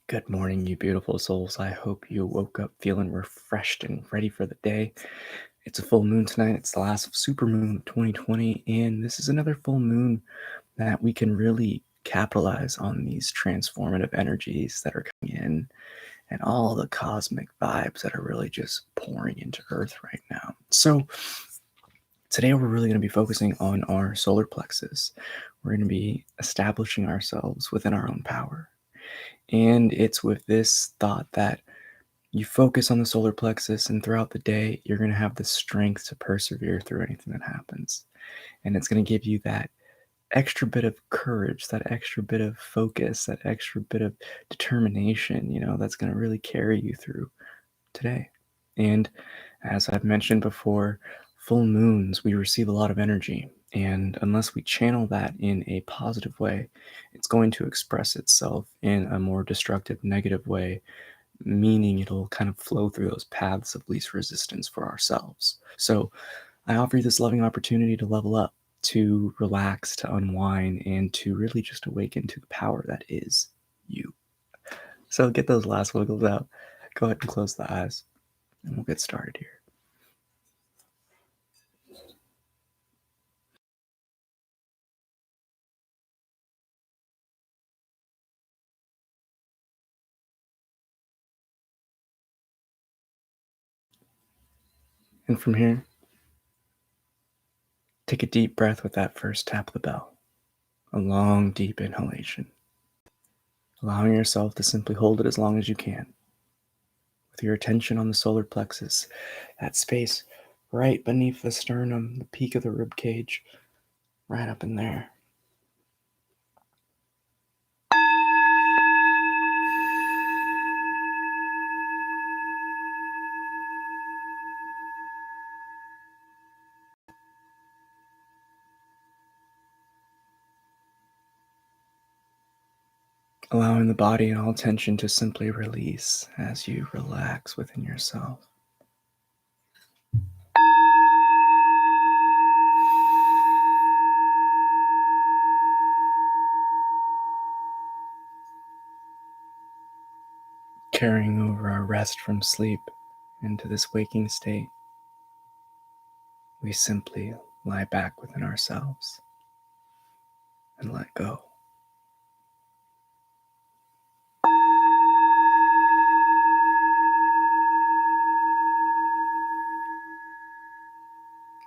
Good morning, you beautiful souls. I hope you woke up feeling refreshed and ready for the day. It's a full moon tonight. It's the last super moon of 2020, and this is another full moon that we can really capitalize on these transformative energies that are coming in and all the cosmic vibes that are really just pouring into Earth right now. So, today we're really going to be focusing on our solar plexus. We're going to be establishing ourselves within our own power. And it's with this thought that you focus on the solar plexus, and throughout the day, you're going to have the strength to persevere through anything that happens. And it's going to give you that extra bit of courage, that extra bit of focus, that extra bit of determination, that's going to really carry you through today. And as I've mentioned before, full moons, we receive a lot of energy. And unless we channel that in a positive way, it's going to express itself in a more destructive, negative way, meaning it'll kind of flow through those paths of least resistance for ourselves. So I offer you this loving opportunity to level up, to relax, to unwind, and to really just awaken to the power that is you. So get those last wiggles out. Go ahead and close the eyes, and we'll get started here. And from here, take a deep breath with that first tap of the bell. A long, deep inhalation. Allowing yourself to simply hold it as long as you can. With your attention on the solar plexus, that space right beneath the sternum, the peak of the rib cage, right up in there. Allowing the body and all tension to simply release as you relax within yourself. Carrying over our rest from sleep into this waking state, we simply lie back within ourselves and let go.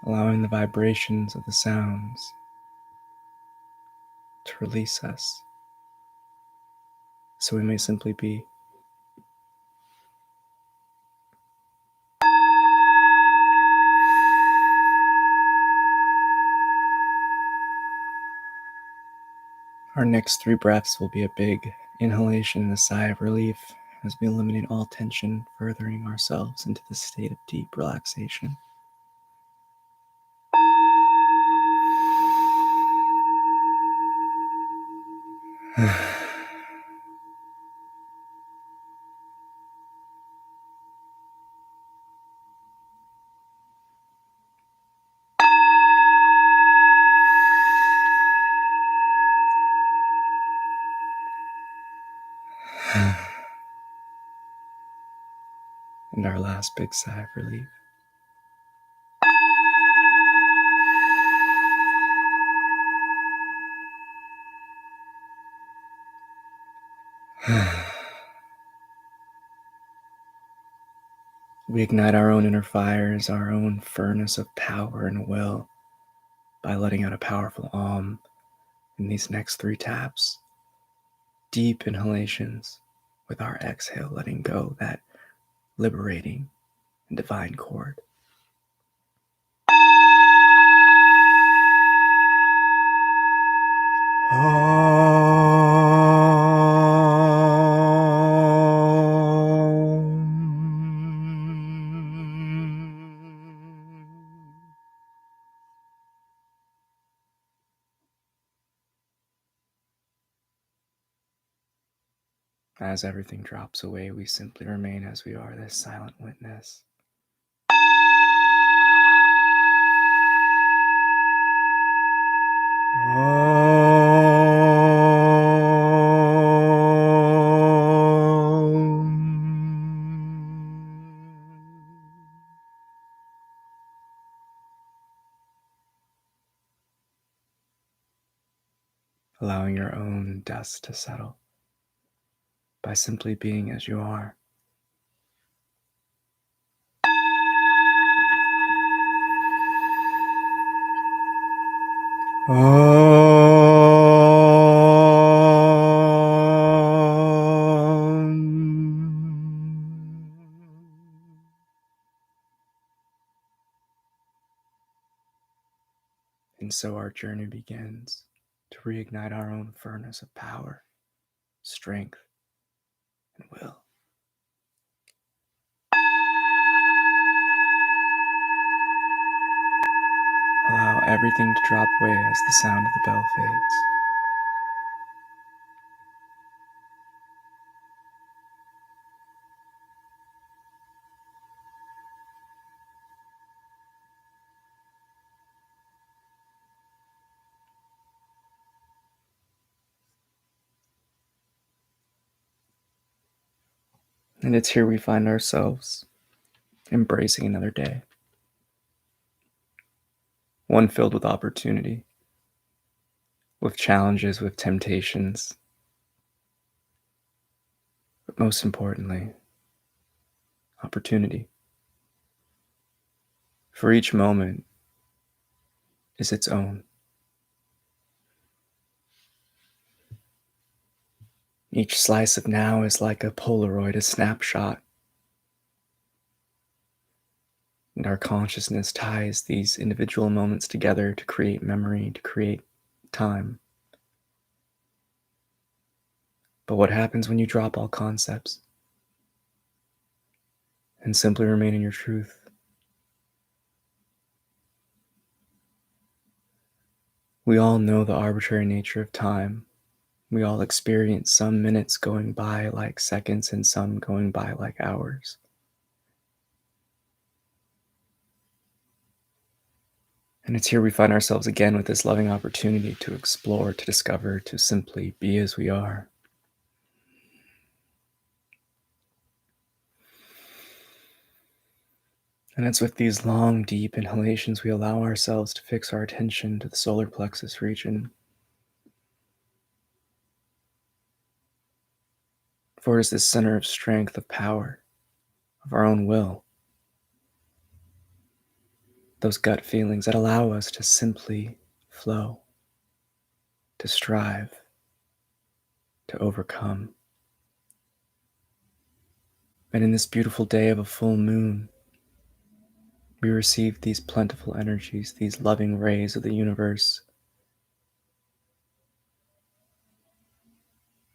Allowing the vibrations of the sounds to release us, so we may simply be. Our next 3 breaths will be a big inhalation and a sigh of relief as we eliminate all tension, furthering ourselves into the state of deep relaxation. And our last big sigh of relief. We ignite our own inner fires, our own furnace of power and will by letting out a powerful in these next 3 taps. Deep inhalations with our exhale, letting go that liberating and divine chord. As everything drops away, we simply remain as we are, this silent witness. allowing your own dust to settle by simply being as you are. And so our journey begins to reignite our own furnace of power, strength, and will. Allow everything to drop away as the sound of the bell fades. And it's here we find ourselves embracing another day. One filled with opportunity, with challenges, with temptations, but most importantly, opportunity. For each moment is its own. Each slice of now is like a Polaroid, a snapshot. And our consciousness ties these individual moments together to create memory, to create time. But what happens when you drop all concepts and simply remain in your truth? We all know the arbitrary nature of time. We all experience some minutes going by like seconds and some going by like hours. And it's here we find ourselves again with this loving opportunity to explore, to discover, to simply be as we are. And it's with these long, deep inhalations we allow ourselves to fix our attention to the solar plexus region. For it is this center of strength, of power, of our own will, those gut feelings that allow us to simply flow, to strive, to overcome. And in this beautiful day of a full moon, we receive these plentiful energies, these loving rays of the universe.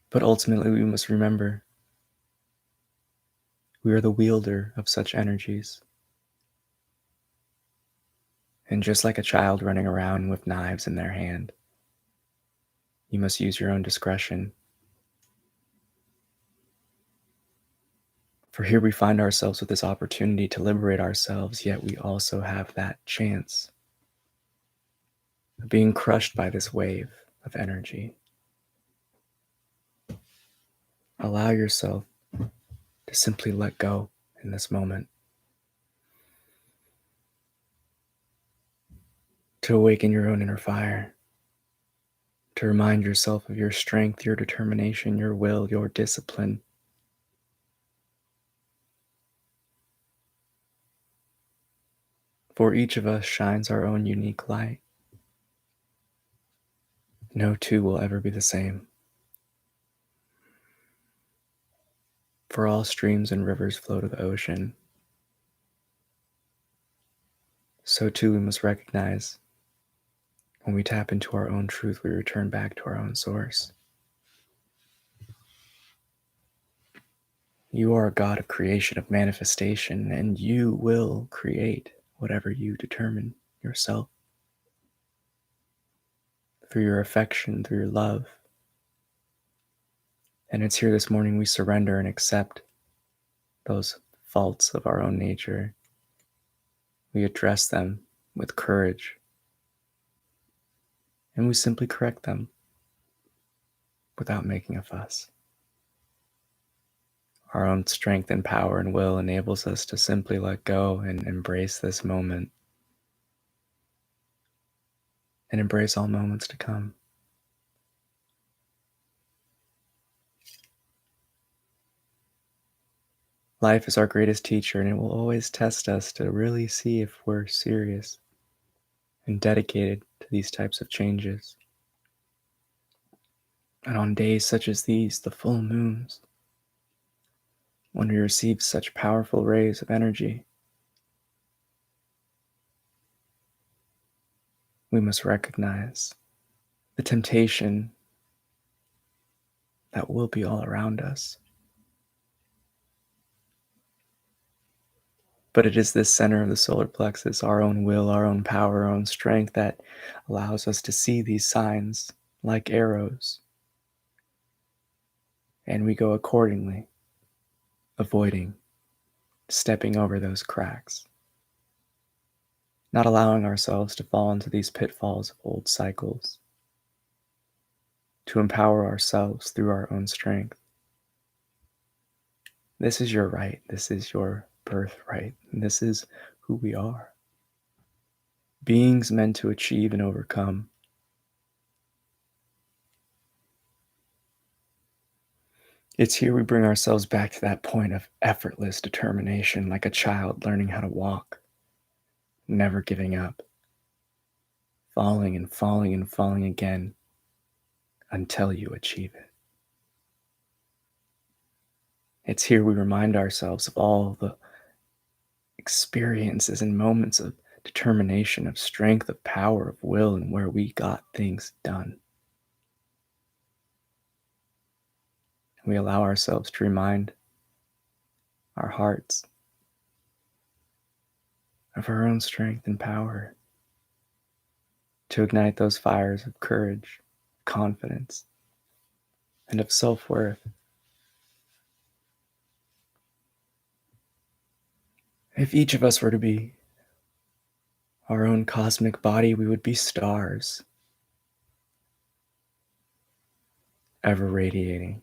But ultimately, we must remember we are the wielder of such energies. And just like a child running around with knives in their hand, you must use your own discretion. For here we find ourselves with this opportunity to liberate ourselves, yet we also have that chance of being crushed by this wave of energy. Allow yourself to simply let go in this moment, to awaken your own inner fire, to remind yourself of your strength, your determination, your will, your discipline. For each of us shines our own unique light. No two will ever be the same. For all streams and rivers flow to the ocean. So too we must recognize when we tap into our own truth, we return back to our own source. You are a God of creation, of manifestation, and you will create whatever you determine yourself. Through your affection, through your love. And it's here this morning we surrender and accept those faults of our own nature. We address them with courage, and we simply correct them without making a fuss. Our own strength and power and will enables us to simply let go and embrace this moment and embrace all moments to come. Life is our greatest teacher, and it will always test us to really see if we're serious and dedicated to these types of changes. And on days such as these, the full moons, when we receive such powerful rays of energy, we must recognize the temptation that will be all around us. But it is this center of the solar plexus, our own will, our own power, our own strength, that allows us to see these signs like arrows. And we go accordingly, avoiding stepping over those cracks, not allowing ourselves to fall into these pitfalls of old cycles, to empower ourselves through our own strength. This is your right. This is your birthright. And this is who we are. Beings meant to achieve and overcome. It's here we bring ourselves back to that point of effortless determination, like a child learning how to walk, never giving up, falling and falling and falling again until you achieve it. It's here we remind ourselves of all the experiences and moments of determination, of strength, of power, of will, and where we got things done. We allow ourselves to remind our hearts of our own strength and power, to ignite those fires of courage, confidence, and of self-worth. If each of us were to be our own cosmic body, we would be stars, ever radiating.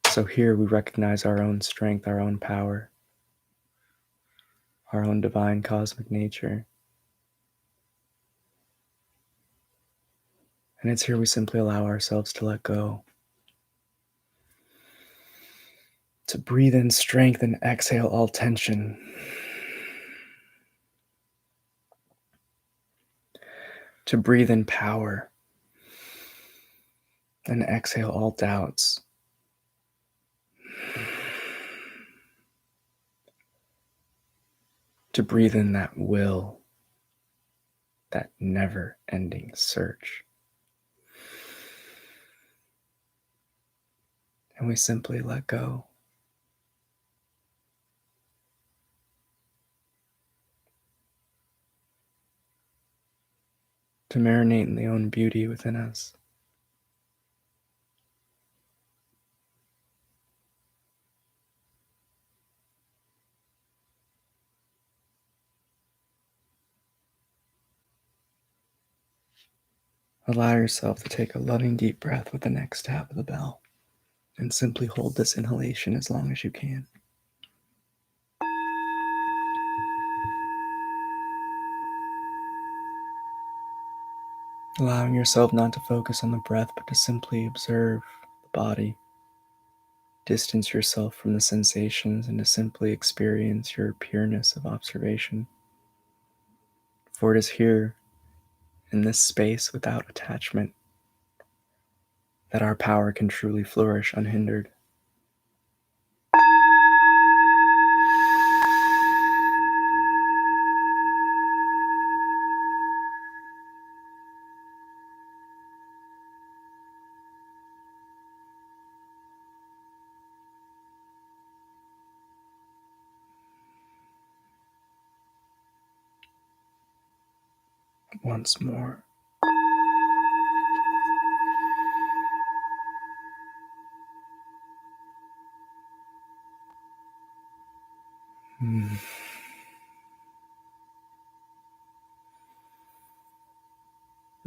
So here we recognize our own strength, our own power, our own divine cosmic nature. And it's here we simply allow ourselves to let go, to breathe in strength and exhale all tension. To breathe in power and exhale all doubts. To breathe in that will, that never-ending search. And we simply let go. To marinate in the own beauty within us. Allow yourself to take a loving deep breath with the next tap of the bell, and simply hold this inhalation as long as you can. Allowing yourself not to focus on the breath, but to simply observe the body. Distance yourself from the sensations and to simply experience your pureness of observation. For it is here, in this space without attachment, that our power can truly flourish unhindered. Once more.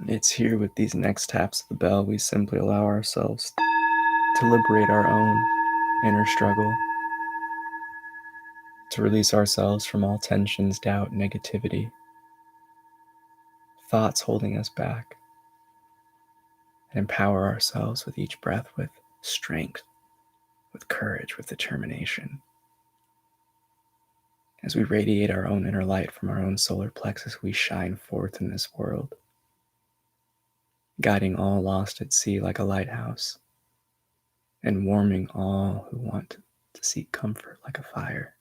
It's here with these next taps of the bell, we simply allow ourselves to liberate our own inner struggle, to release ourselves from all tensions, doubt, negativity, thoughts holding us back, and empower ourselves with each breath with strength with courage, with determination. As we radiate our own inner light from our own solar plexus, we shine forth in this world, guiding all lost at sea like a lighthouse, and warming all who want to seek comfort like a fire.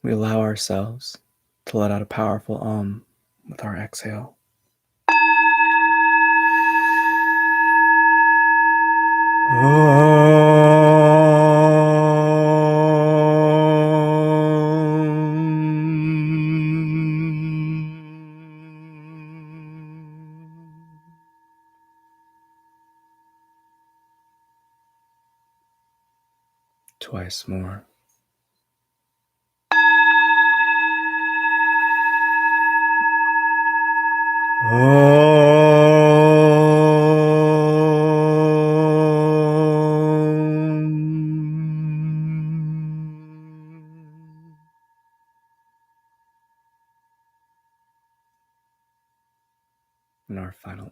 We allow ourselves to let out a powerful with our exhale. Twice more. And our final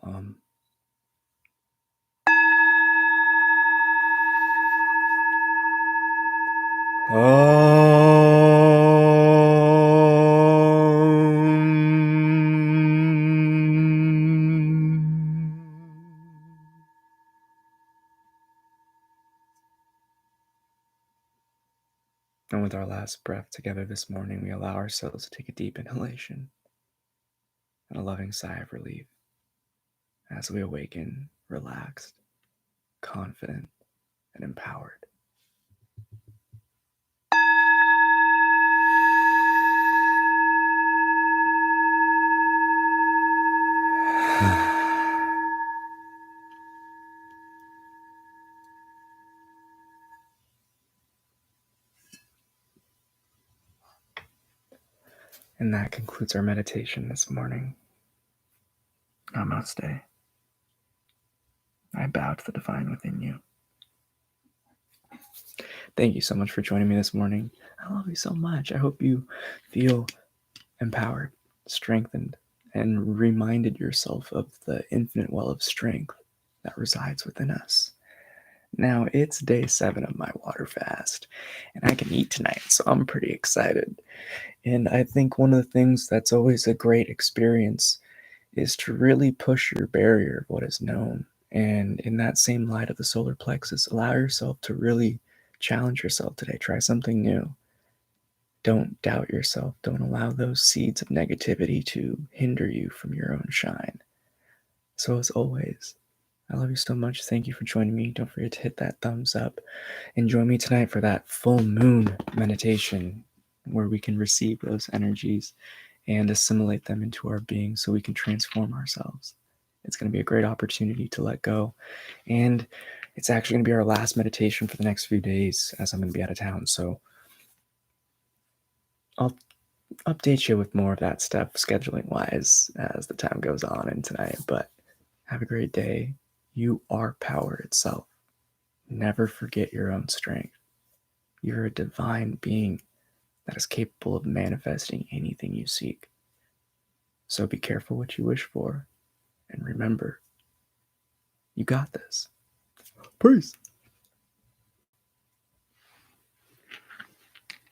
And with our last breath together this morning, we allow ourselves to take a deep inhalation and a loving sigh of relief as we awaken, relaxed, confident, and empowered. And that concludes our meditation this morning. Namaste. I bow to the divine within you. Thank you so much for joining me this morning. I love you so much. I hope you feel empowered, strengthened, and reminded yourself of the infinite well of strength that resides within us. Now, it's day 7 of my water fast, and I can eat tonight, so I'm pretty excited. And I think one of the things that's always a great experience is to really push your barrier of what is known. And in that same light of the solar plexus, allow yourself to really challenge yourself today. Try something new. Don't doubt yourself. Don't allow those seeds of negativity to hinder you from your own shine. So, as always, I love you so much. Thank you for joining me. Don't forget to hit that thumbs up. And join me tonight for that full moon meditation where we can receive those energies and assimilate them into our being so we can transform ourselves. It's going to be a great opportunity to let go. And it's actually going to be our last meditation for the next few days as I'm going to be out of town. So I'll update you with more of that stuff scheduling wise as the time goes on and tonight. But have a great day. You are power itself. Never forget your own strength. You're a divine being that is capable of manifesting anything you seek. So be careful what you wish for. And remember, you got this. Peace.